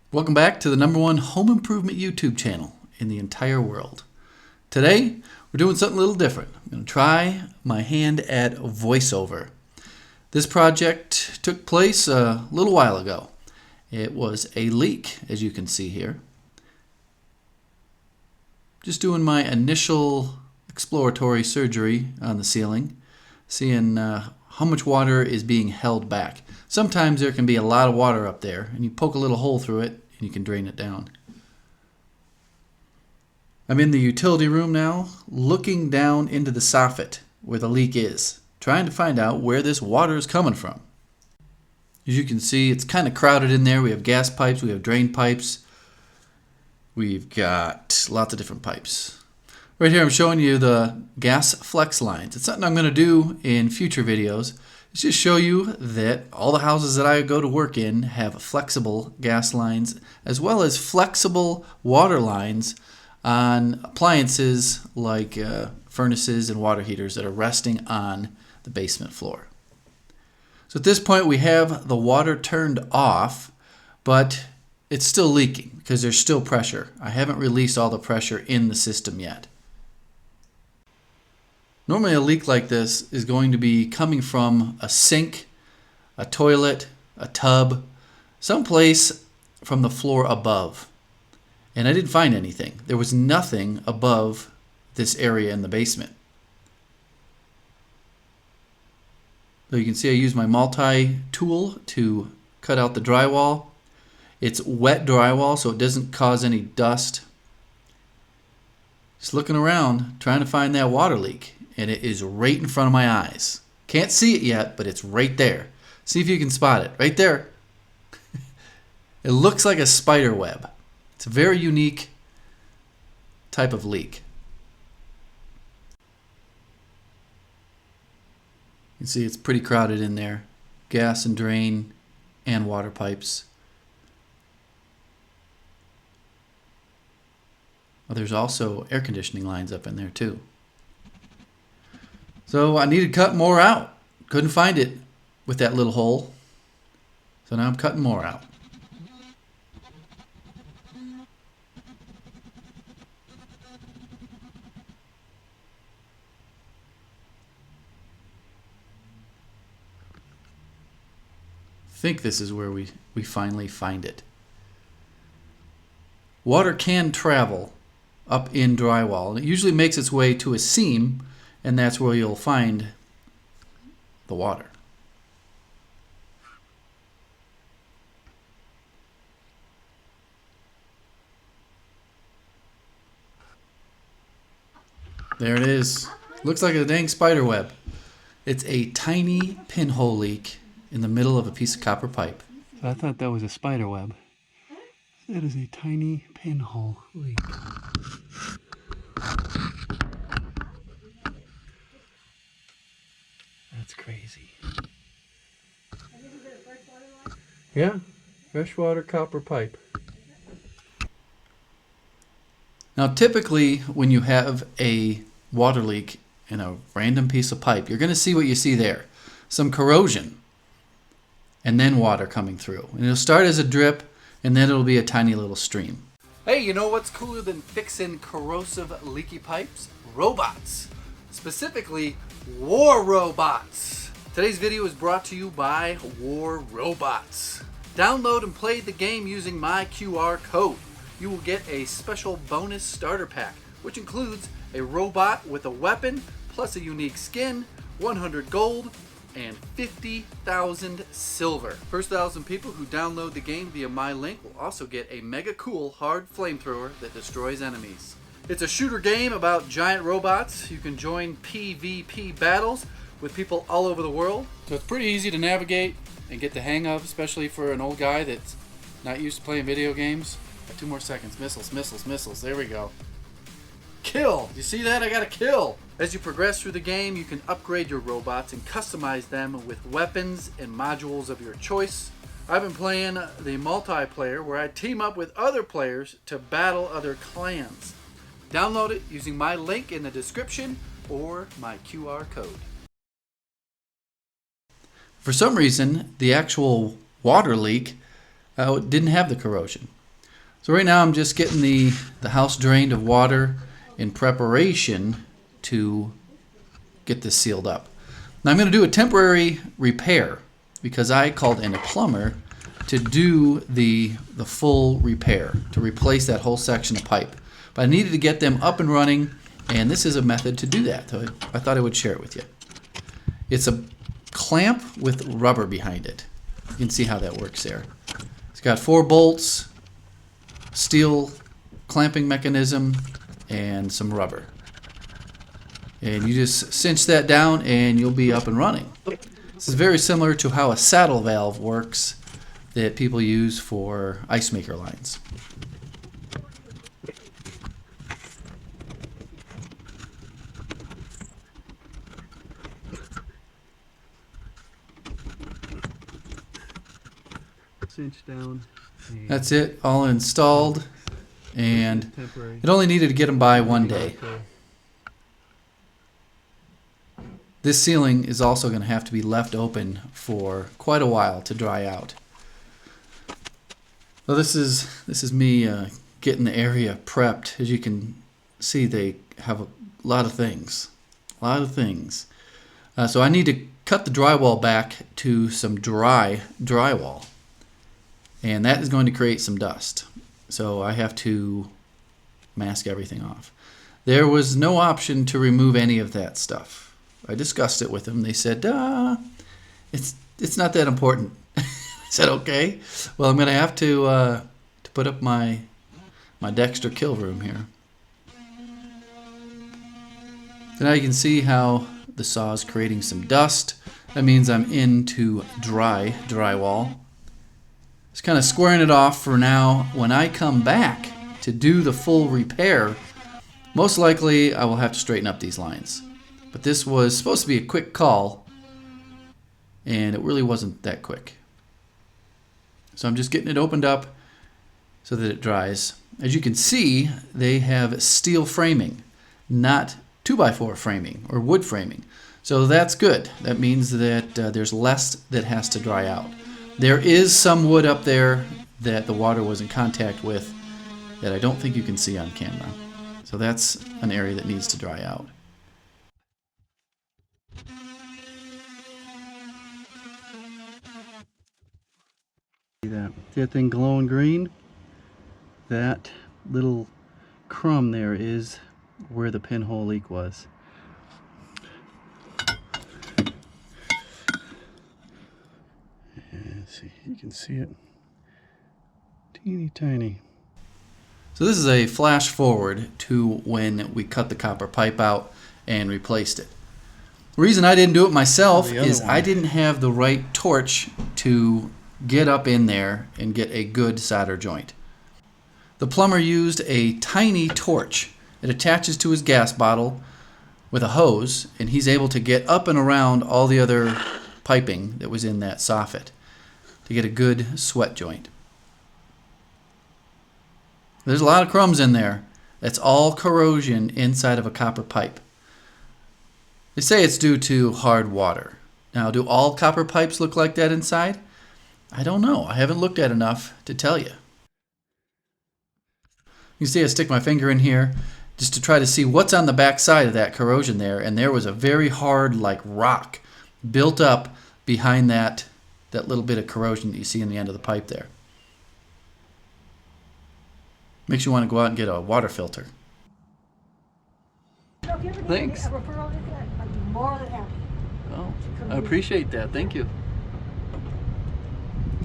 Welcome back to the #1 home improvement YouTube channel in the entire world. Today, we're doing something a little different. I'm going to try my hand at voiceover. This project took place a little while ago. It was a leak, as you can see here. Just doing my initial exploratory surgery on the ceiling, seeing how much water is being held back. Sometimes there can be a lot of water up there, and you poke a little hole through it, and you can drain it down. I'm in the utility room now, looking down into the soffit where the leak is, trying to find out where this water is coming from. As you can see, it's kind of crowded in there. We have gas pipes, we have drain pipes, we've got lots of different pipes. Right here I'm showing you the gas flex lines. It's something I'm going to do in future videos. It's just show you that all the houses that I go to work in have flexible gas lines as well as flexible water lines on appliances like furnaces and water heaters that are resting on the basement floor. So at this point we have the water turned off, but it's still leaking because there's still pressure. I haven't released all the pressure in the system yet. Normally a leak like this is going to be coming from a sink, a toilet, a tub, someplace from the floor above. And I didn't find anything. There was nothing above this area in the basement. So you can see I use my multi-tool to cut out the drywall. It's wet drywall, so it doesn't cause any dust. Just looking around, trying to find that water leak. And it is right in front of my eyes. Can't see it yet, but it's right there. See if you can spot it. Right there. It looks like a spider web. It's a very unique type of leak. You can see it's pretty crowded in there. Gas and drain and water pipes. Well, there's also air conditioning lines up in there too. So I needed to cut more out. Couldn't find it with that little hole. So now I'm cutting more out. I think this is where we finally find it. Water can travel up in drywall, and it usually makes its way to a seam, and that's where you'll find the water. There it is. Looks like a dang spider web. It's a tiny pinhole leak in the middle of a piece of copper pipe. So I thought that was a spider web. That is a tiny pinhole leak. That's crazy. Yeah, freshwater copper pipe. Now typically when you have a water leak in a random piece of pipe, you're going to see what you see there. Some corrosion and then water coming through. And it'll start as a drip and then it'll be a tiny little stream. Hey, you know what's cooler than fixing corrosive leaky pipes? Robots. Specifically, war robots. Today's video is brought to you by War Robots. Download and play the game using my QR code. You will get a special bonus starter pack, which includes a robot with a weapon, plus a unique skin, 100 gold, and 50,000 silver. First 1,000 people who download the game via my link will also get a mega cool hard flamethrower that destroys enemies. It's a shooter game about giant robots. You can join PvP battles with people all over the world. So it's pretty easy to navigate and get the hang of, especially for an old guy that's not used to playing video games. 2 more seconds. Missiles, missiles, missiles. There we go. Kill! You see that? I got a kill! As you progress through the game, you can upgrade your robots and customize them with weapons and modules of your choice. I've been playing the multiplayer where I team up with other players to battle other clans. Download it using my link in the description or my QR code. For some reason, the actual water leak didn't have the corrosion. So right now I'm just getting the house drained of water in preparation to get this sealed up. Now I'm going to do a temporary repair because I called in a plumber to do the full repair, to replace that whole section of pipe. But I needed to get them up and running, and this is a method to do that. So I thought I would share it with you. It's a clamp with rubber behind it. You can see how that works there. It's got 4 bolts, steel clamping mechanism, and some rubber. And you just cinch that down and you'll be up and running. This is very similar to how a saddle valve works that people use for ice maker lines. Cinch down. That's it, all installed, and Temporary. it only needed to get them by one day. This ceiling is also going to have to be left open for quite a while to dry out. Well, this is me getting the area prepped. As you can see, they have a lot of things. So I need to cut the drywall back to some dry drywall. And that is going to create some dust. So I have to mask everything off. There was no option to remove any of that stuff. I discussed it with them. They said, it's not that important. I said, okay. Well, I'm going to have to put up my Dexter kill room here. So now you can see how the saw is creating some dust. That means I'm into drywall. Just kind of squaring it off for now. When I come back to do the full repair, most likely I will have to straighten up these lines. But this was supposed to be a quick call, and it really wasn't that quick. So I'm just getting it opened up so that it dries. As you can see, they have steel framing, not 2x4 framing or wood framing. So that's good. That means that there's less that has to dry out. There is some wood up there that the water was in contact with that I don't think you can see on camera. So that's an area that needs to dry out. See that thing glowing green? That little crumb there is where the pinhole leak was. See, you can see it. Teeny tiny. So this is a flash forward to when we cut the copper pipe out and replaced it. The reason I didn't do it myself is I didn't have the right torch to get up in there and get a good solder joint. The plumber used a tiny torch. It attaches to his gas bottle with a hose, and he's able to get up and around all the other piping that was in that soffit to get a good sweat joint. There's a lot of crumbs in there. That's all corrosion inside of a copper pipe. They say it's due to hard water. Now, do all copper pipes look like that inside? I don't know. I haven't looked at enough to tell you. You can see I stick my finger in here just to try to see what's on the back side of that corrosion there, and there was a very hard, like rock, built up behind that little bit of corrosion that you see in the end of the pipe there. Makes you want to go out and get a water filter. Thanks. I'd be more than happy. Oh, I appreciate that. Thank you.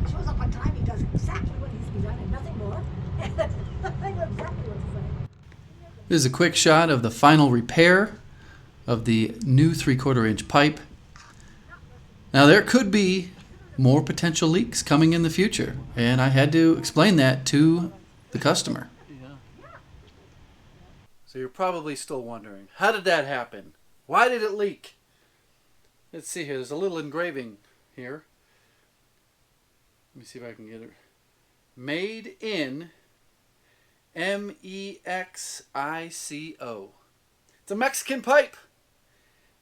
He shows up on time, he does exactly what needs to be done and nothing more. I know exactly what to say. This is a quick shot of the final repair of the new 3/4 inch pipe. Now there could be more potential leaks coming in the future, and I had to explain that to the customer. So you're probably still wondering, how did that happen? Why did it leak? Let's see here, there's a little engraving here. Let me see if I can get it. Made in Mexico. It's a Mexican pipe.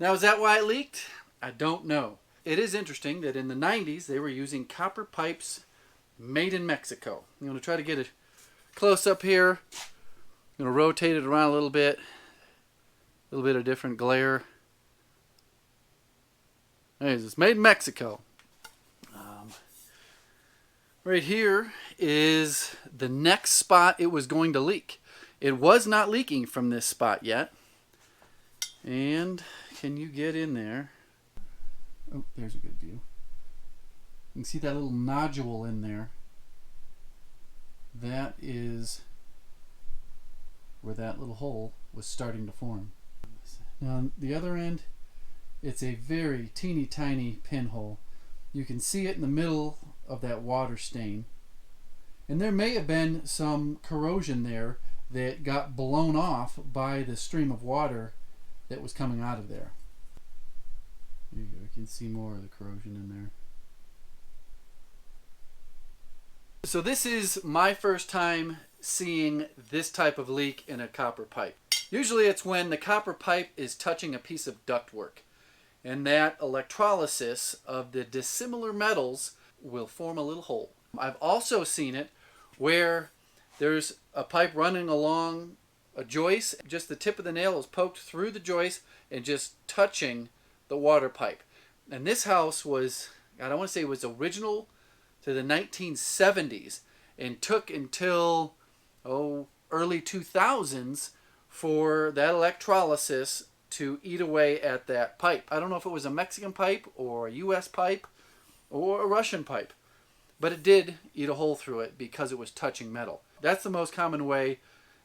Now, is that why it leaked? I don't know. It is interesting that in the 90s they were using copper pipes made in Mexico. I'm going to try to get a close up here. I'm going to rotate it around a little bit of different glare. Anyways, it's made in Mexico. Right here is the next spot it was going to leak. It was not leaking from this spot yet. And can you get in there? Oh, there's a good view. You can see that little nodule in there. That is where that little hole was starting to form. Now on the other end, it's a very teeny tiny pinhole. You can see it in the middle of that water stain. And there may have been some corrosion there that got blown off by the stream of water that was coming out of there. There you go, you can see more of the corrosion in there. So this is my first time seeing this type of leak in a copper pipe. Usually it's when the copper pipe is touching a piece of ductwork, and that electrolysis of the dissimilar metals will form a little hole. I've also seen it where there's a pipe running along a joist, just the tip of the nail is poked through the joist and just touching the water pipe. And this house was, I don't want to say it was original to the 1970s, and took until early 2000s for that electrolysis to eat away at that pipe. I don't know if it was a Mexican pipe or a US pipe or a Russian pipe, but it did eat a hole through it because it was touching metal. That's the most common way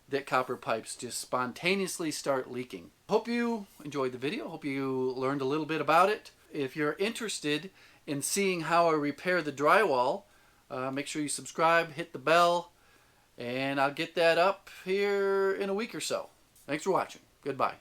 that copper pipes just spontaneously start leaking. Hope you enjoyed the video. Hope you learned a little bit about it. If you're interested in seeing how I repair the drywall, make sure you subscribe, hit the bell, and I'll get that up here in a week or so. Thanks for watching. Goodbye.